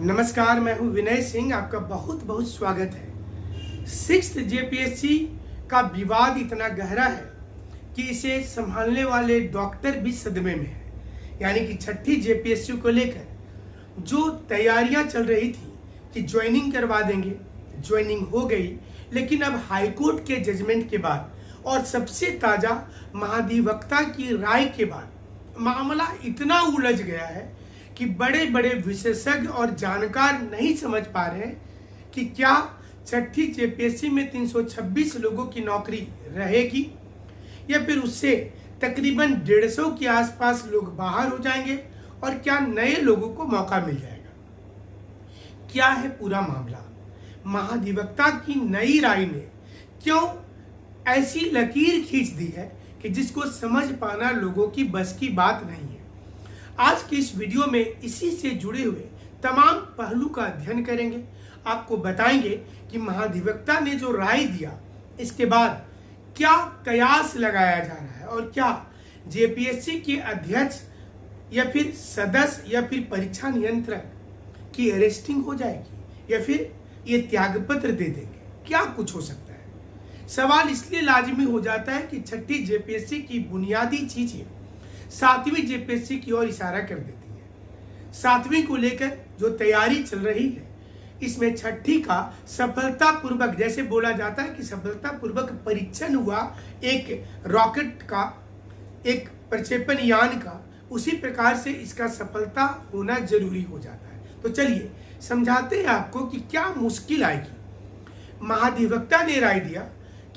नमस्कार, मैं हूं विनय सिंह। आपका बहुत बहुत स्वागत है। 6th जेपीएससी का विवाद इतना गहरा है कि इसे संभालने वाले डॉक्टर भी सदमे में है। यानी कि 6ठी जेपीएससी को लेकर जो तैयारियां चल रही थी कि ज्वाइनिंग करवा देंगे, ज्वाइनिंग हो गई, लेकिन अब हाईकोर्ट के जजमेंट के बाद और सबसे ताजा महाधिवक्ता की राय के बाद मामला इतना उलझ गया है कि बड़े बड़े विशेषज्ञ और जानकार नहीं समझ पा रहे हैं कि क्या 6ठी जेपीएससी में 326 लोगों की नौकरी रहेगी या फिर उससे तकरीबन 150 के आसपास लोग बाहर हो जाएंगे और क्या नए लोगों को मौका मिल जाएगा। क्या है पूरा मामला। महाधिवक्ता की नई राय ने क्यों ऐसी लकीर खींच दी है कि जिसको समझ पाना लोगों की बस की बात नहीं है। आज की इस वीडियो में इसी से जुड़े हुए तमाम पहलू का अध्ययन करेंगे। आपको बताएंगे कि महाधिवक्ता ने जो राय दिया इसके बाद क्या कयास लगाया जा रहा है और क्या जेपीएससी के अध्यक्ष या फिर सदस्य या फिर परीक्षा नियंत्रक की अरेस्टिंग हो जाएगी या फिर ये त्यागपत्र दे देंगे। क्या कुछ हो सकता है। सवाल इसलिए लाजमी हो जाता है कि 6ठी जेपीएससी की बुनियादी चीजें 7वीं जेपीएससी की ओर इशारा कर देती है। 7वीं को लेकर जो तैयारी चल रही है इसमें 6ठी का सफलतापूर्वक, जैसे बोला जाता है कि सफलतापूर्वक परीक्षण हुआ एक रॉकेट का, एक प्रक्षेपण यान का, उसी प्रकार से इसका सफलता होना जरूरी हो जाता है। तो चलिए समझाते हैं आपको कि क्या मुश्किल आएगी। महाधिवक्ता ने राय दिया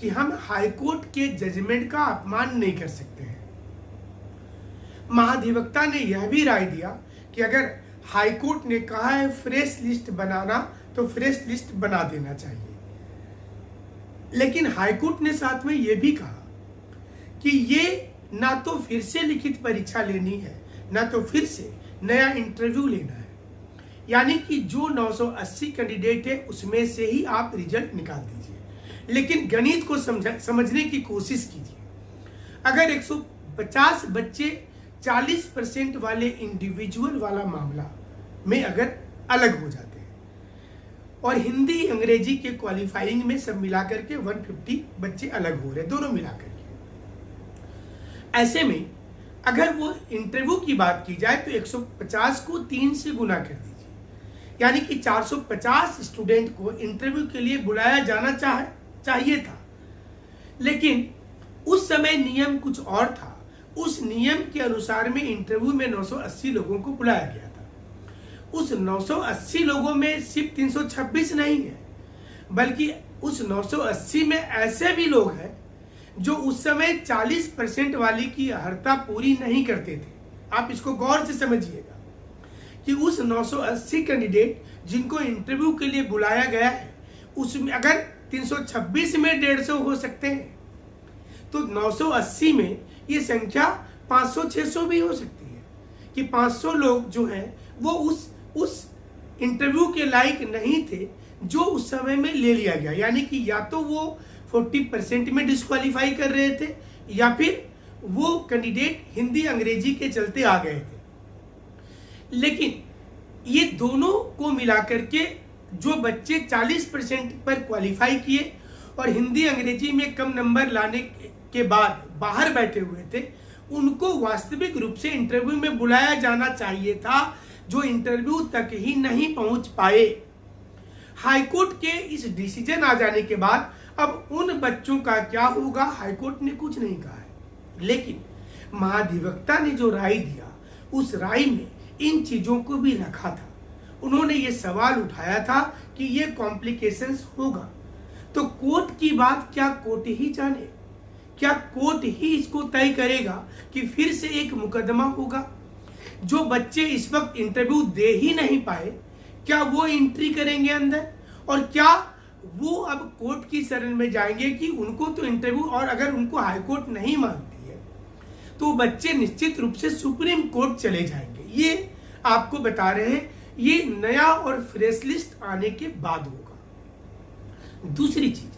कि हम हाईकोर्ट के जजमेंट का अपमान नहीं कर सकते हैं। महाधिवक्ता ने यह भी राय दिया कि अगर हाईकोर्ट ने कहा है फ्रेश लिस्ट बनाना तो फ्रेश लिस्ट बना देना चाहिए। लेकिन हाईकोर्ट ने साथ में यह भी कहा कि ये ना तो फिर से लिखित परीक्षा लेनी है ना तो फिर से नया इंटरव्यू लेना है। यानी कि जो 980 कैंडिडेट है उसमें से ही आप रिजल्ट निकाल दीजिए। लेकिन गणित को समझने की कोशिश कीजिए। अगर 150 बच्चे 40% वाले इंडिविजुअल वाला मामला में अगर अलग हो जाते हैं और हिंदी अंग्रेजी के क्वालिफाइंग में सब मिलाकर के 150 बच्चे अलग हो रहे, दोनों मिलाकर के, ऐसे में अगर वो इंटरव्यू की बात की जाए तो 150 को 3 से गुना कर दीजिए। यानी कि 450 स्टूडेंट को इंटरव्यू के लिए बुलाया जाना चाहिए था। लेकिन उस समय नियम कुछ और था। उस नियम के अनुसार में इंटरव्यू में 980 लोगों को बुलाया गया था। उस 980 लोगों में सिर्फ 326 नहीं है, बल्कि उस 980 में ऐसे भी लोग हैं जो उस समय 40% वाली की अर्हता पूरी नहीं करते थे। आप इसको गौर से समझिएगा कि उस 980 कैंडिडेट जिनको इंटरव्यू के लिए बुलाया गया है उसमें अगर 326 में 150 हो सकते हैं तो 980 में ये संख्या 500-600 भी हो सकती है कि 500 लोग जो हैं वो उस इंटरव्यू के लायक नहीं थे जो उस समय में ले लिया गया। यानी कि या तो वो 40% में डिस्क्वालीफाई कर रहे थे या फिर वो कैंडिडेट हिंदी अंग्रेजी के चलते आ गए थे। लेकिन ये दोनों को मिलाकर के जो बच्चे 40% पर क्वालिफाई किए और हिंदी अंग्रेजी में कम नंबर लाने के बाद बाहर बैठे हुए थे, उनको वास्तविक रूप से इंटरव्यू में बुलाया जाना चाहिए था, जो इंटरव्यू तक ही नहीं पहुंच पाए। हाईकोर्ट के इस डिसीजन आ जाने के बाद अब उन बच्चों का क्या होगा, हाईकोर्ट ने कुछ नहीं कहा है। लेकिन महाधिवक्ता ने जो राय दिया उस राय में इन चीजों को भी रखा था। उन्होंने ये सवाल उठाया था कि ये कॉम्प्लिकेशंस होगा तो कोर्ट की बात क्या कोर्ट ही जाने। क्या कोर्ट ही इसको तय करेगा कि फिर से एक मुकदमा होगा। जो बच्चे इस वक्त इंटरव्यू दे ही नहीं पाए, क्या वो एंट्री करेंगे अंदर और क्या वो अब कोर्ट की शरण में जाएंगे कि उनको तो इंटरव्यू, और अगर उनको हाईकोर्ट नहीं मानती है तो बच्चे निश्चित रूप से सुप्रीम कोर्ट चले जाएंगे। ये आपको बता रहे हैं, ये नया और फ्रेश लिस्ट आने के बाद होगा। दूसरी चीज,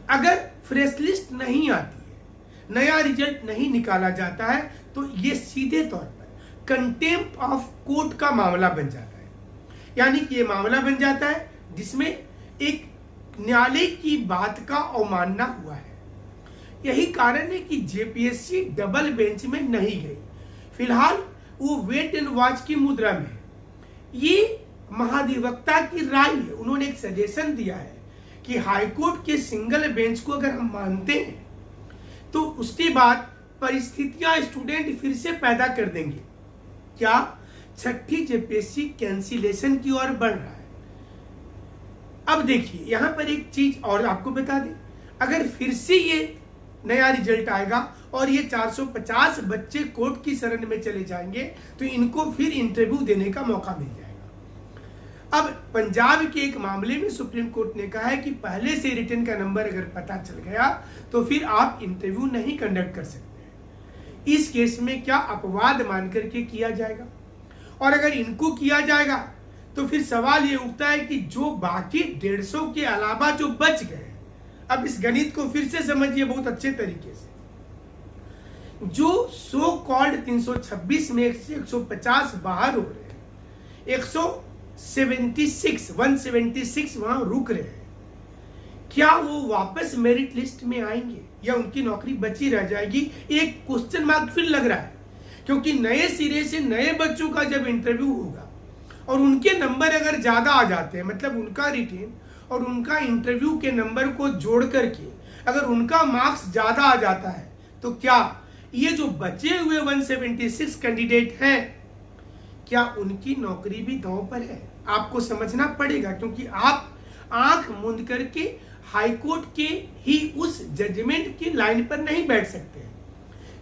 अगर फ्रेश लिस्ट नहीं आती है, नया रिजल्ट नहीं निकाला जाता है तो ये सीधे तौर पर कंटेम्प्ट ऑफ कोर्ट का मामला बन जाता है। यानी कि ये मामला बन जाता है जिसमें एक न्यायालय की बात का अवमानना हुआ है। यही कारण है कि जेपीएससी डबल बेंच में नहीं गई। फिलहाल वो वेट एंड वॉच की मुद्रा में है। ये महाधिवक्ता की राय है। उन्होंने एक सजेशन दिया है कि हाईकोर्ट के सिंगल बेंच को अगर हम मानते हैं तो उसके बाद परिस्थितियां स्टूडेंट फिर से पैदा कर देंगे। क्या छठी जेपीएससी कैंसिलेशन की ओर बढ़ रहा है? अब देखिए यहां पर एक चीज और आपको बता दें, अगर फिर से ये नया रिजल्ट आएगा और ये 450 बच्चे कोर्ट की शरण में चले जाएंगे तो इनको फिर इंटरव्यू देने का मौका मिल जाएगा। अब पंजाब के एक मामले में सुप्रीम कोर्ट ने कहा है कि पहले से रिटर्न का नंबर अगर पता चल गया तो फिर आप इंटरव्यू नहीं कंडक्ट कर सकते। इस केस में क्या अपवाद मान करके किया जाएगा? और अगर इनको किया जाएगा तो फिर सवाल ये उठता है कि जो बाकी 150 के अलावा जो बच गए, अब इस गणित को फिर से समझिए बहुत अच्छे तरीके से। जो सो कॉल्ड 326 में 150 बाहर हो रहे हैं, 176 वहां रुक रहे हैं, क्या वो वापस मेरिट लिस्ट में आएंगे या उनकी नौकरी बची रह जाएगी? एक क्वेश्चन मार्क फिर लग रहा है, क्योंकि नए सिरे से नए बच्चों का जब इंटरव्यू होगा और उनके नंबर अगर ज्यादा आ जाते हैं, मतलब उनका रिटेन और उनका इंटरव्यू के नंबर को जोड़ करके अगर उनका मार्क्स ज्यादा आ जाता है तो क्या ये जो बचे हुए 176 कैंडिडेट हैं, क्या उनकी नौकरी भी दांव पर है? आपको समझना पड़ेगा, क्योंकि आप आंख मूंद करके हाईकोर्ट के ही उस जजमेंट की लाइन पर नहीं बैठ सकते हैं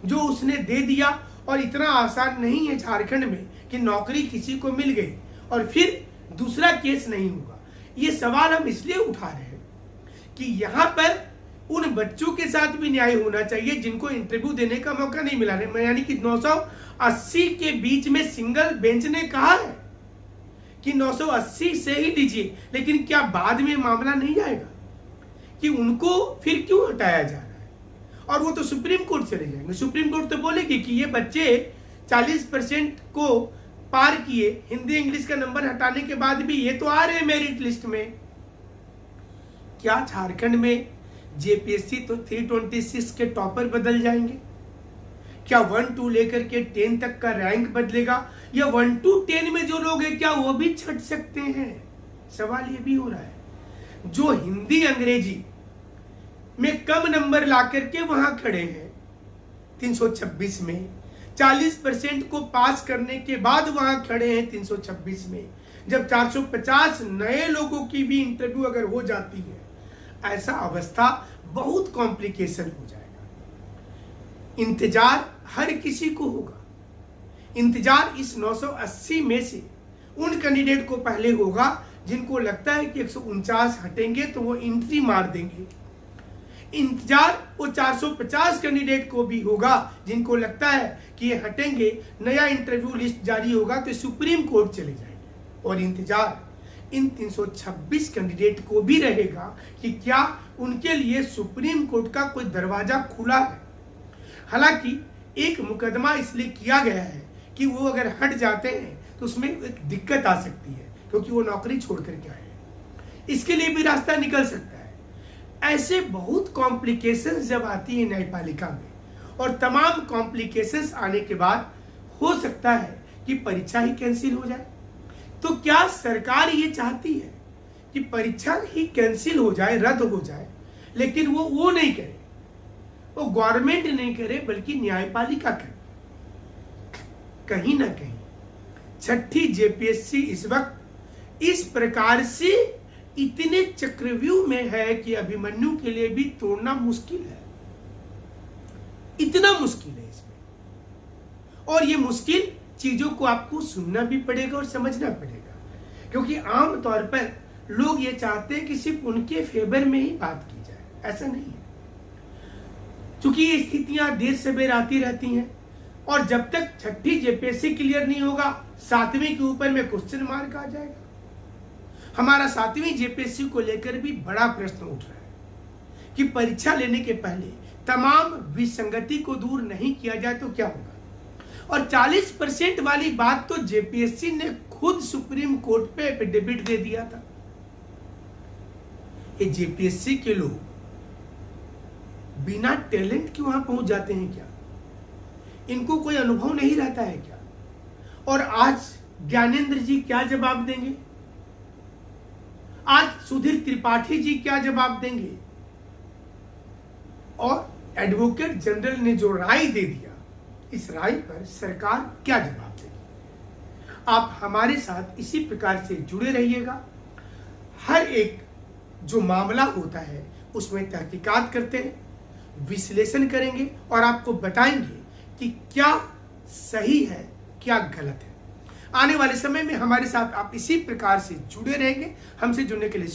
जो उसने दे दिया। और इतना आसान नहीं है झारखंड में कि नौकरी किसी को मिल गई और फिर दूसरा केस नहीं होगा। ये सवाल हम इसलिए उठा रहे हैं कि यहां पर उन बच्चों के साथ भी न्याय होना चाहिए जिनको इंटरव्यू देने का मौका नहीं मिला है। यानी कि 980 के बीच में सिंगल बेंच ने कहा है कि 980 से ही लीजिए, लेकिन क्या बाद में मामला नहीं आएगा कि उनको फिर क्यों हटाया जा रहा है? और वो तो सुप्रीम कोर्ट चले जाएंगे। सुप्रीम कोर्ट तो बोलेगी कि ये बच्चे 40% को पार किए, हिंदी इंग्लिश का नंबर हटाने के बाद भी ये तो आ रहे हैं मेरिट लिस्ट में। क्या झारखंड में जेपीएससी तो 326 के टॉपर बदल जाएंगे? क्या 1 to लेकर के 10 तक का रैंक बदलेगा? या 1 to 10 में जो लोग हैं क्या वो भी छट सकते हैं? सवाल ये भी हो रहा है। जो हिंदी अंग्रेजी में कम नंबर ला करके वहां खड़े हैं 326 में, 40% को पास करने के बाद वहां खड़े हैं 326 में, जब 450 नए लोगों की भी इंटरव्यू अगर हो जाती है, ऐसा अवस्था बहुत कॉम्प्लिकेशन हो जाएगा। इंतजार हर किसी को होगा। इंतजार इस 980 में से उन कैंडिडेट को पहले होगा जिनको लगता है कि 149 हटेंगे तो वो एंट्री मार देंगे। इंतजार वो 450 कैंडिडेट को भी होगा जिनको लगता है कि ये हटेंगे, नया इंटरव्यू लिस्ट जारी होगा तो सुप्रीम कोर्ट चले जाएंगे। और इंतजार इन 326 कैंडिडेट को भी रहेगा कि क्या उनके लिए सुप्रीम कोर्ट का कोई दरवाजा खुला है। हालांकि एक मुकदमा इसलिए किया गया है कि वो अगर हट जाते हैं तो उसमें एक दिक्कत आ सकती है, क्योंकि वो नौकरी छोड़ करके आए हैं। इसके लिए भी रास्ता निकल सकता है। ऐसे बहुत कॉम्प्लिकेशंस जब आती है न्यायपालिका में, और तमाम कॉम्प्लिकेशंस आने के बाद हो सकता है कि परीक्षा ही कैंसिल हो जाए। तो क्या सरकार ये चाहती है कि परीक्षा ही कैंसिल हो जाए, रद्द हो जाए? लेकिन वो नहीं करे, वो गवर्नमेंट नहीं करे, बल्कि न्यायपालिका करे। कहीं ना कहीं छठी जेपीएससी इस वक्त इस प्रकार से इतने चक्रव्यूह में है कि अभिमन्यु के लिए भी तोड़ना मुश्किल है। इतना मुश्किल है इसमें। और ये मुश्किल चीजों को आपको सुनना भी पड़ेगा और समझना पड़ेगा, क्योंकि आमतौर पर लोग ये चाहते हैं कि सिर्फ उनके फेवर में ही बात की जाए। ऐसा नहीं है, क्योंकि ये स्थितियां देर सवेर आती रहती हैं। और जब तक छठी जेपीएससी क्लियर नहीं होगा, 7वीं के ऊपर में क्वेश्चन मार्क आ जाएगा। हमारा 7वीं जेपीएससी को लेकर भी बड़ा प्रश्न उठ रहा है कि परीक्षा लेने के पहले तमाम विसंगति को दूर नहीं किया जाए तो क्या होगा। और 40% वाली बात तो जेपीएससी ने खुद सुप्रीम कोर्ट पे एफिडेविट दे दिया था। ये जेपीएससी के लोग बिना टैलेंट के वहां पहुंच जाते हैं क्या? इनको कोई अनुभव नहीं रहता है क्या? और आज ज्ञानेंद्र जी क्या जवाब देंगे? आज सुधीर त्रिपाठी जी क्या जवाब देंगे? और एडवोकेट जनरल ने जो राय दे दिया, इस राय पर सरकार क्या जवाब देगी? आप हमारे साथ इसी प्रकार से जुड़े रहिएगा। हर एक जो मामला होता है उसमें तहकीकात करते हैं, विश्लेषण करेंगे और आपको बताएंगे कि क्या सही है, क्या गलत है। आने वाले समय में हमारे साथ आप इसी प्रकार से जुड़े रहेंगे। हमसे जुड़ने के लिए